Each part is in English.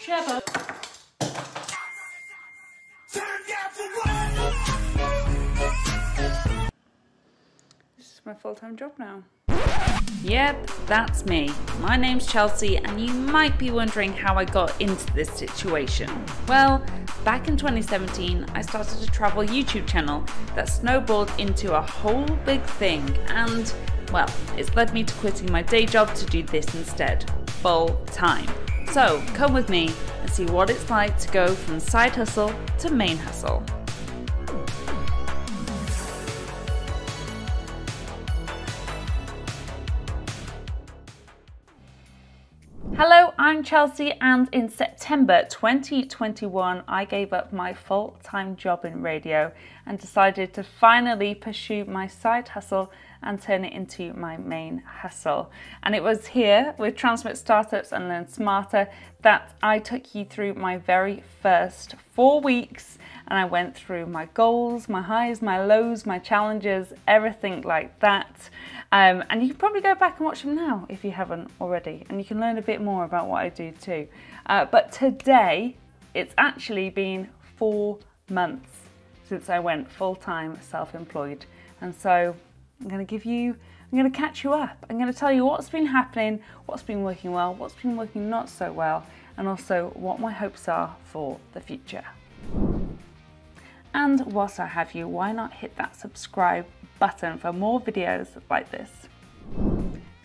Shepard. This is my full-time job now. Yep, that's me. My name's Chelsea, and you might be wondering how I got into this situation. Well, back in 2017, I started a travel YouTube channel that snowballed into a whole big thing, and, well, it's led me to quitting my day job to do this instead, full time. So, come with me and see what it's like to go from side hustle to main hustle. Hello, I'm Chelsea, and in September 2021 I gave up my full-time job in radio and decided to finally pursue my side hustle and turn it into my main hustle. And it was here with Transmit Startups and then Smarter that I took you through my very first 4 weeks, and I went through my goals, my highs, my lows, my challenges, everything like that. And you can probably go back and watch them now if you haven't already, and you can learn a bit more about what I do too. But today, it's actually been 4 months since I went full-time self-employed. And so I'm going to catch you up. I'm going to tell you what's been happening, what's been working well, what's been working not so well, and also what my hopes are for the future. And whilst I have you, why not hit that subscribe button for more videos like this?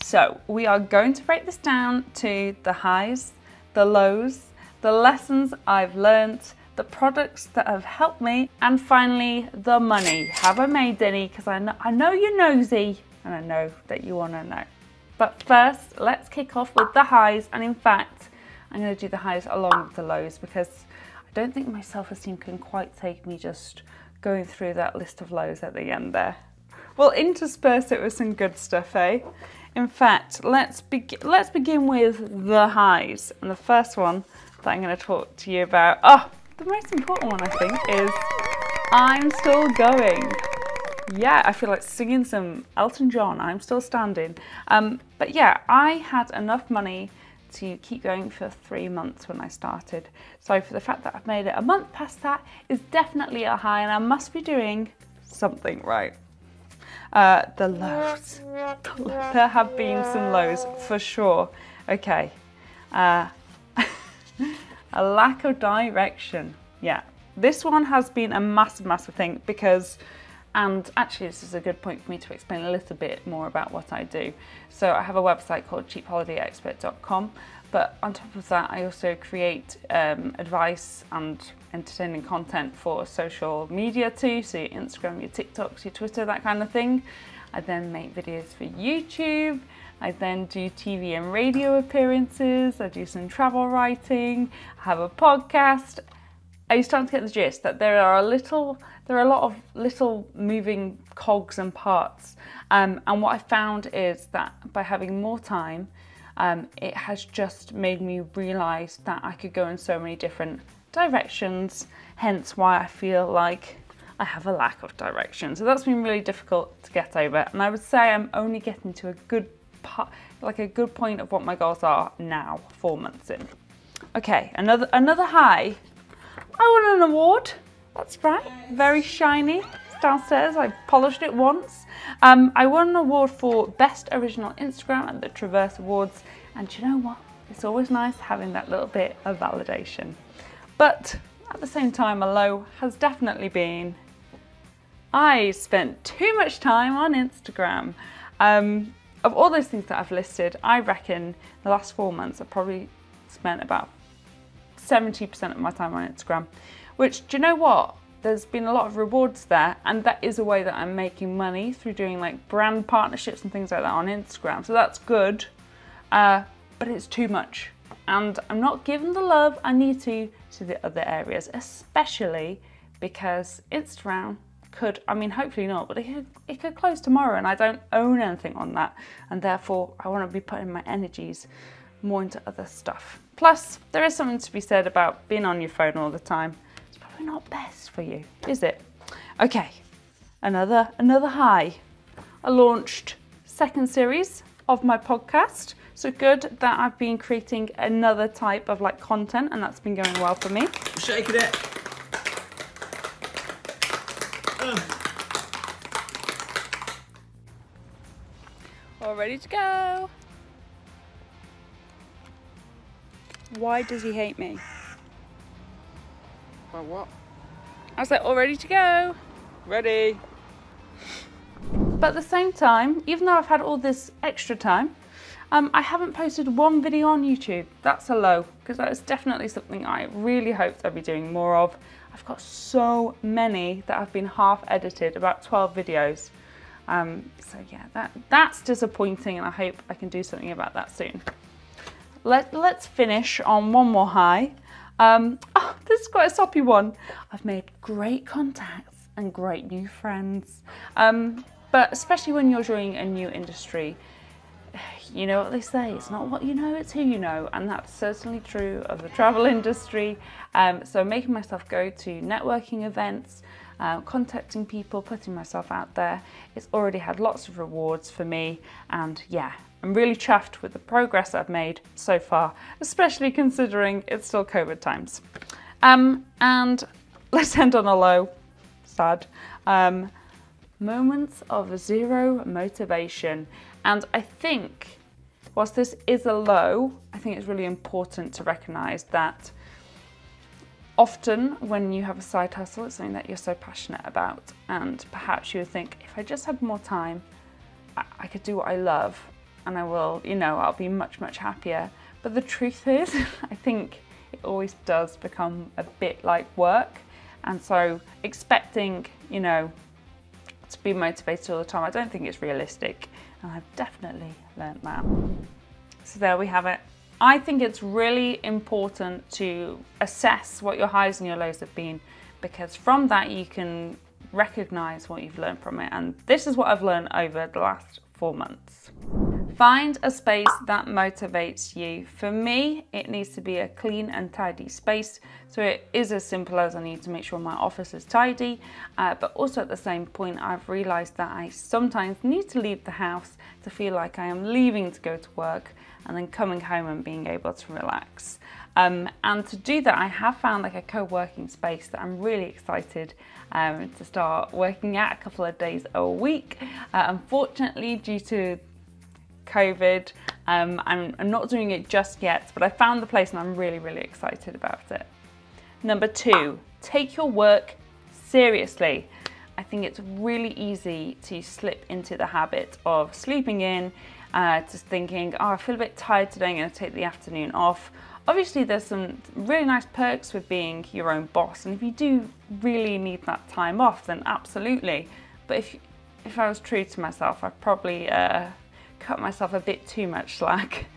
So we are going to break this down to the highs, the lows, the lessons I've learnt, the products that have helped me, and finally the money. Have I made any? Because I know you're nosy, and I know that you want to know. But first, let's kick off with the highs, and in fact, I'm going to do the highs along with the lows because I don't think my self-esteem can quite take me just going through that list of lows at the end there. We'll intersperse it with some good stuff, eh? In fact, let's begin with the highs. And the first one that I'm going to talk to you about, the most important one I think, is I'm still going. Yeah, I feel like singing some Elton John, I'm still standing. But yeah, I had enough money to keep going for 3 months when I started. So for the fact that I've made it a month past that is definitely a high, and I must be doing something right. The lows. There have been some lows for sure. Okay. A lack of direction. Yeah. This one has been a massive thing because, and actually this is a good point for me to explain a little bit more about what I do. So I have a website called cheapholidayexpert.com, but on top of that I also create advice and entertaining content for social media too, so your Instagram, your TikToks, your Twitter, that kind of thing. I then make videos for YouTube. I then do TV and radio appearances. I do some travel writing. I have a podcast. Are you starting to get the gist that there are a lot of little moving cogs and parts? And what I found is that by having more time, it has just made me realise that I could go in so many different directions, hence why I feel like I have a lack of direction. So that's been really difficult to get over, and I would say I'm only getting to a good point of what my goals are now, 4 months in. Okay, another high. I won an award. That's right, very shiny. It's downstairs. I polished it once. I won an award for Best Original Instagram at the Traverse Awards, and you know what? It's always nice having that little bit of validation. But at the same time, a low has definitely been I spent too much time on Instagram. Of all those things that I've listed, I reckon the last 4 months I've probably spent about 70% of my time on Instagram, which, do you know what? There's been a lot of rewards there, and that is a way that I'm making money through doing like brand partnerships and things like that on Instagram. So that's good, but it's too much. And I'm not giving the love I need to the other areas, especially because Instagram could, I mean, hopefully not, but it could close tomorrow, and I don't own anything on that. And therefore I want to be putting my energies more into other stuff. Plus, there is something to be said about being on your phone all the time. It's probably not best for you, is it? Okay, another high. I launched second series of my podcast, So good that I've been creating another type of like content, and that's been going well for me. Shaking it. All ready to go. Why does he hate me? Well, what? I was like, all ready to go. Ready. But at the same time, even though I've had all this extra time, I haven't posted one video on YouTube. That's a low, because that is definitely something I really hoped I'd be doing more of. I've got so many that have been half edited, about 12 videos. So yeah, that's disappointing, and I hope I can do something about that soon. Let's finish on one more high. Oh, this is quite a soppy one. I've made great contacts and great new friends. But especially when you're joining a new industry, you know what they say, it's not what you know, it's who you know. And that's certainly true of the travel industry. So making myself go to networking events, contacting people, putting myself out there, it's already had lots of rewards for me. And yeah, I'm really chuffed with the progress I've made so far, especially considering it's still COVID times. And let's end on a low, sad. Moments of zero motivation. And I think, whilst this is a low, I think it's really important to recognise that often when you have a side hustle, it's something that you're so passionate about, and perhaps you would think, if I just had more time, I could do what I love, and I will, you know, I'll be much, much happier. But the truth is, I think it always does become a bit like work. And so expecting, you know, to be motivated all the time, I don't think it's realistic. And I've definitely learnt that. So there we have it. I think it's really important to assess what your highs and your lows have been, because from that you can recognise what you've learned from it. And this is what I've learned over the last 4 months. Find a space that motivates you. For me, it needs to be a clean and tidy space. So it is as simple as I need to make sure my office is tidy, but also at the same point, I've realised that I sometimes need to leave the house to feel like I am leaving to go to work and then coming home and being able to relax. And to do that, I have found like a co-working space that I'm really excited to start working at a couple of days a week. Unfortunately, due to COVID, I'm not doing it just yet, but I found the place and I'm really, really excited about it. Number 2, take your work seriously. I think it's really easy to slip into the habit of sleeping in, just thinking, oh, I feel a bit tired today, I'm going to take the afternoon off. Obviously, there's some really nice perks with being your own boss, and if you do really need that time off, then absolutely. But if I was true to myself, I'd probably cut myself a bit too much slack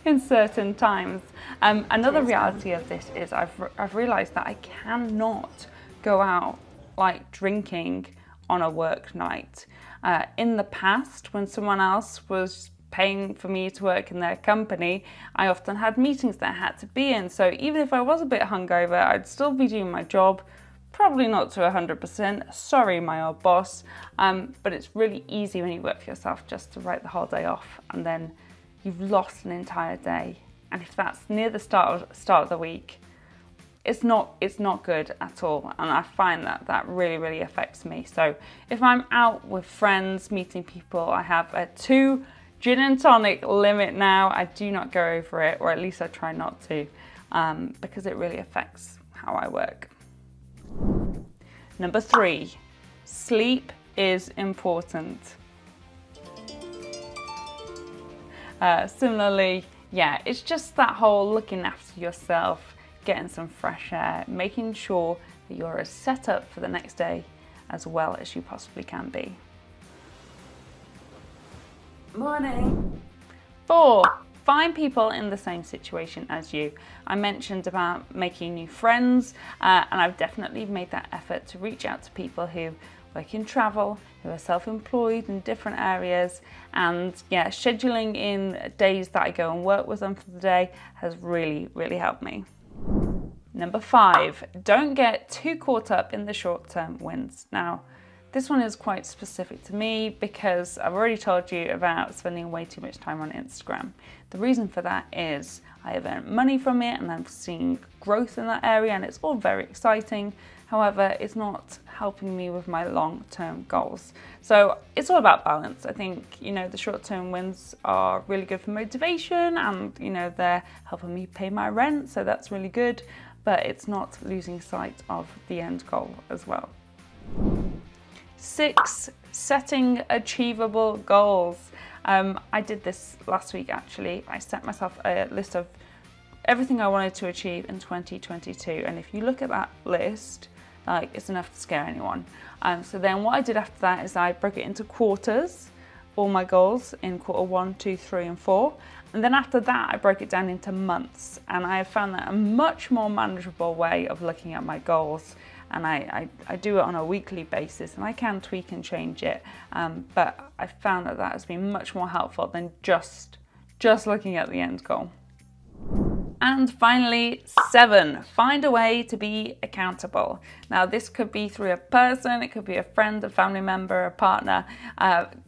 in certain times. Another reality of this is I've realised that I cannot go out like drinking on a work night. In the past, when someone else was paying for me to work in their company, I often had meetings that I had to be in. So even if I was a bit hungover, I'd still be doing my job. Probably not to 100%, sorry my old boss, but it's really easy when you work for yourself just to write the whole day off, and then you've lost an entire day. And if that's near the start of the week, it's not good at all, and I find that really, really affects me. So if I'm out with friends, meeting people, I have a 2 gin and tonic limit now. I do not go over it, or at least I try not to, because it really affects how I work. Number 3, sleep is important. Similarly, yeah, it's just that whole looking after yourself, getting some fresh air, making sure that you're as set up for the next day as well as you possibly can be. Morning. 4, find people in the same situation as you. I mentioned about making new friends, and I've definitely made that effort to reach out to people who work in travel, who are self-employed in different areas, and yeah, scheduling in days that I go and work with them for the day has really, really helped me. Number 5, don't get too caught up in the short-term wins. Now, this one is quite specific to me because I've already told you about spending way too much time on Instagram. The reason for that is I have earned money from it and I'm seeing growth in that area and it's all very exciting. However, it's not helping me with my long-term goals. So it's all about balance. I think, you know, the short-term wins are really good for motivation and, you know, they're helping me pay my rent. So that's really good, but it's not losing sight of the end goal as well. 6, setting achievable goals. I did this last week actually. I set myself a list of everything I wanted to achieve in 2022, and if you look at that list, like, it's enough to scare anyone. So then what I did after that is I broke it into quarters, all my goals in quarter 1, 2, 3 and 4, and then after that I broke it down into months, and I have found that a much more manageable way of looking at my goals. And I do it on a weekly basis, and I can tweak and change it, but I found that that has been much more helpful than just looking at the end goal. And finally, 7, find a way to be accountable. Now this could be through a person, it could be a friend, a family member, a partner,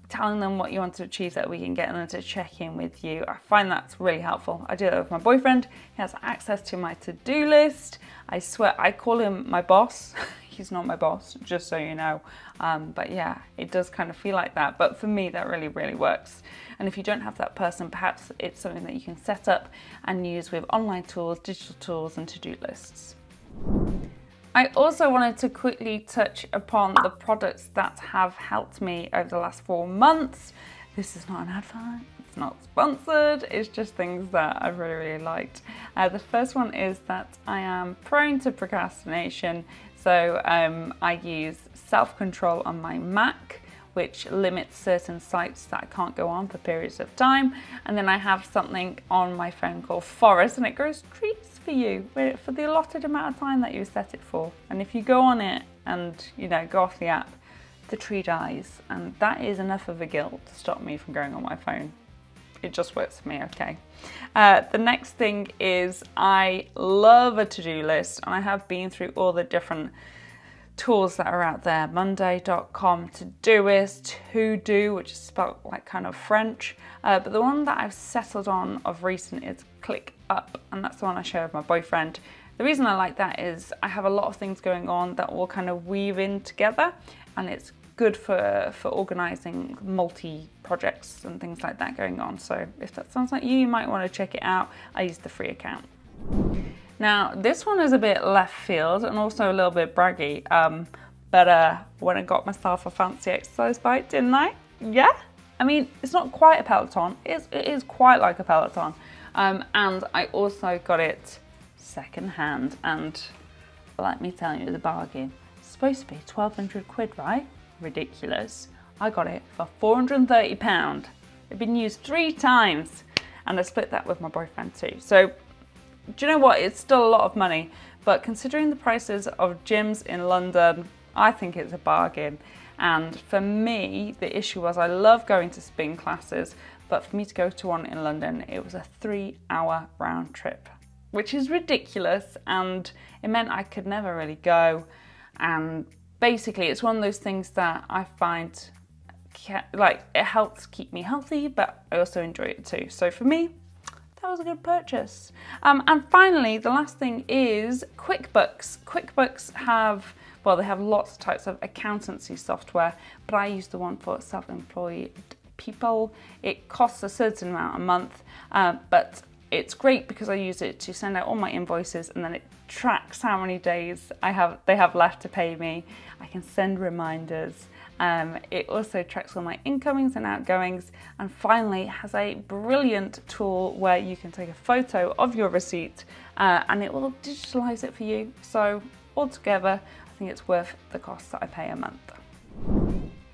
telling them what you want to achieve that we can get them to check in with you. I find that's really helpful. I do that with my boyfriend. He has access to my to-do list. I swear, I call him my boss. He's not my boss, just so you know. But yeah, it does kind of feel like that. But for me, that really, really works. And if you don't have that person, perhaps it's something that you can set up and use with online tools, digital tools, and to-do lists. I also wanted to quickly touch upon the products that have helped me over the last 4 months. This is not an advert, it's not sponsored, it's just things that I've really, really liked. The first one is that I am prone to procrastination, so I use self-control on my Mac, which limits certain sites that I can't go on for periods of time. And then I have something on my phone called Forest, and it grows trees for you for the allotted amount of time that you set it for. And if you go on it and, you know, go off the app, the tree dies. And that is enough of a guilt to stop me from going on my phone. It just works for me, okay. The next thing is I love a to-do list, and I have been through all the different tools that are out there. Monday.com, Todoist, Hoodoo, which is spelled like kind of French, but the one that I've settled on of recent is ClickUp, and that's the one I share with my boyfriend. The reason I like that is I have a lot of things going on that all kind of weave in together, and it's good for organizing multi-projects and things like that going on. So if that sounds like you might want to check it out. I use the free account. Now, this one is a bit left field and also a little bit braggy, but when I got myself a fancy exercise bike, didn't I? Yeah? I mean, it's not quite a Peloton, it is quite like a Peloton, and I also got it second hand, and let me tell you, the bargain. It's supposed to be 1,200 quid, right? Ridiculous. I got it for £430. It'd been used 3 times, and I split that with my boyfriend too. So, do you know what? It's still a lot of money, but considering the prices of gyms in London, I think it's a bargain. And for me, the issue was I love going to spin classes, but for me to go to one in London, it was a 3-hour round trip, which is ridiculous, and it meant I could never really go. And basically, it's one of those things that I find like it helps keep me healthy, but I also enjoy it too. So for me, that was a good purchase. And finally, the last thing is QuickBooks. QuickBooks have, well, they have lots of types of accountancy software, but I use the one for self-employed people. It costs a certain amount a month, but it's great because I use it to send out all my invoices, and then it tracks how many days they have left to pay me. I can send reminders. It also tracks all my incomings and outgoings, and finally has a brilliant tool where you can take a photo of your receipt and it will digitalize it for you. So altogether, I think it's worth the cost that I pay a month.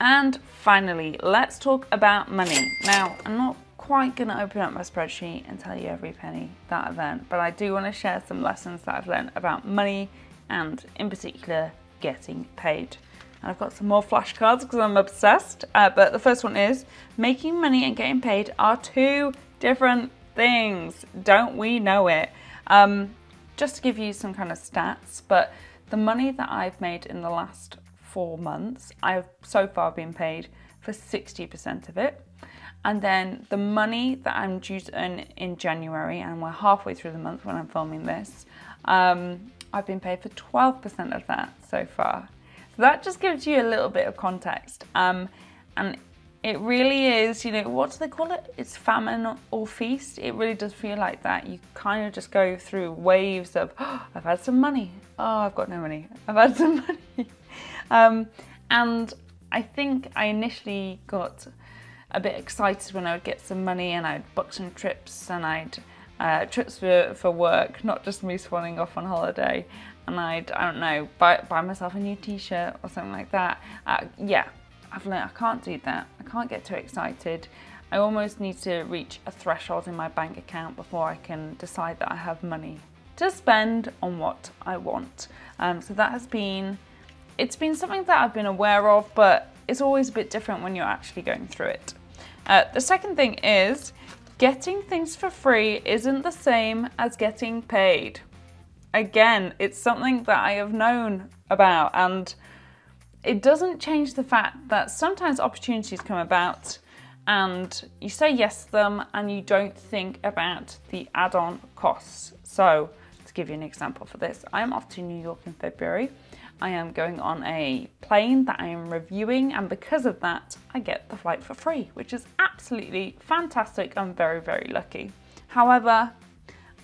And finally, let's talk about money. Now, I'm not quite going to open up my spreadsheet and tell you every penny that I've earned, but I do want to share some lessons that I've learned about money and in particular getting paid. And I've got some more flashcards because I'm obsessed, but the first one is making money and getting paid are 2 different things. Don't we know it? Just to give you some kind of stats, but the money that I've made in the last 4 months, I've so far been paid for 60% of it. And then the money that I'm due to earn in January, and we're halfway through the month when I'm filming this, I've been paid for 12% of that so far. So that just gives you a little bit of context. And it really is, you know, what do they call it? It's famine or feast. It really does feel like that. You kind of just go through waves of, oh, I've had some money. Oh, I've got no money. I've had some money. And I think I initially got a bit excited when I would get some money, and I'd book some trips, and I'd trips for work, not just me swanning off on holiday, and I'd, I don't know, buy myself a new t-shirt or something like that. Yeah, I've learned I can't do that. I can't get too excited. I almost need to reach a threshold in my bank account before I can decide that I have money to spend on what I want. So that has been, it's been something that I've been aware of, but it's always a bit different when you're actually going through it. The second thing is, getting things for free isn't the same as getting paid. Again, it's something that I have known about, and it doesn't change the fact that sometimes opportunities come about and you say yes to them and you don't think about the add-on costs. So, to give you an example for this, I'm off to New York in February. I am going on a plane that I am reviewing, and because of that, I get the flight for free, which is absolutely fantastic. I'm very, very lucky. However,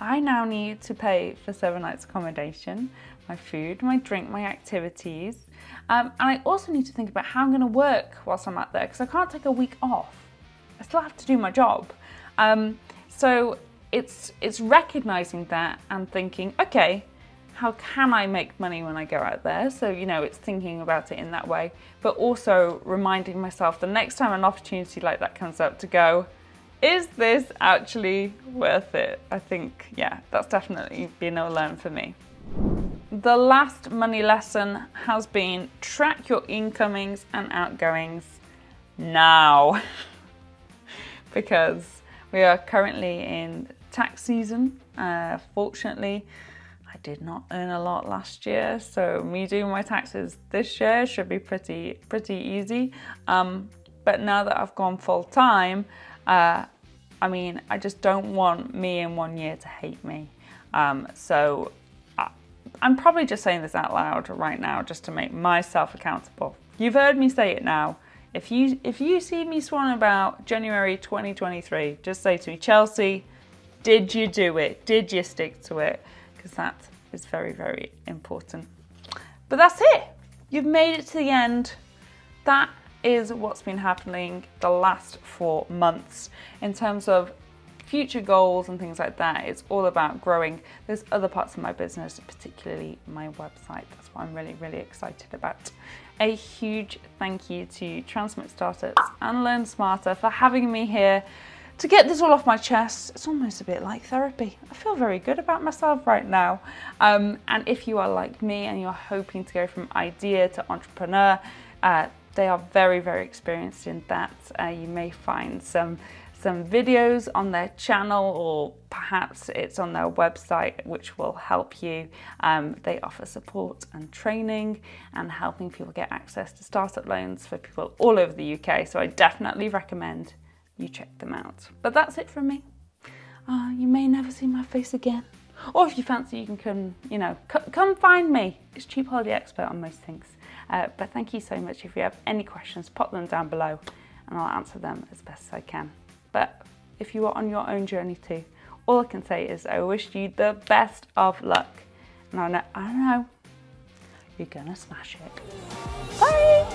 I now need to pay for 7 nights accommodation, my food, my drink, my activities. And I also need to think about how I'm going to work whilst I'm out there, because I can't take a week off. I still have to do my job. So it's recognizing that and thinking, okay, how can I make money when I go out there? So, you know, it's thinking about it in that way, but also reminding myself the next time an opportunity like that comes up to go, is this actually worth it? I think, yeah, that's definitely been a learn for me. The last money lesson has been track your incomings and outgoings now. Because we are currently in tax season. Fortunately, I did not earn a lot last year, so me doing my taxes this year should be pretty easy. But now that I've gone full time, I mean, I just don't want me in 1 year to hate me. So I'm probably just saying this out loud right now just to make myself accountable. You've heard me say it now. If you see me swan about January 2023, just say to me, Chelsea, did you do it? Did you stick to it? Because that is very, very important. But that's it. You've made it to the end. That is what's been happening the last 4 months in terms of future goals and things like that. It's all about growing. There's other parts of my business, particularly my website. That's what I'm really, really excited about. A huge thank you to Transmit Startups and Learn Smarter for having me here to get this all off my chest. It's almost a bit like therapy. I feel very good about myself right now. And if you are like me and you're hoping to go from idea to entrepreneur, they are very, very experienced in that. You may find some videos on their channel, or perhaps it's on their website, which will help you. They offer support and training and helping people get access to startup loans for people all over the UK. So I definitely recommend you check them out. But that's it from me. You may never see my face again. Or if you fancy, you can come, you know, come find me. It's Cheap Holiday Expert on most things. But thank you so much. If you have any questions, pop them down below and I'll answer them as best as I can. But if you are on your own journey too, all I can say is I wish you the best of luck. And I know you're gonna smash it. Bye!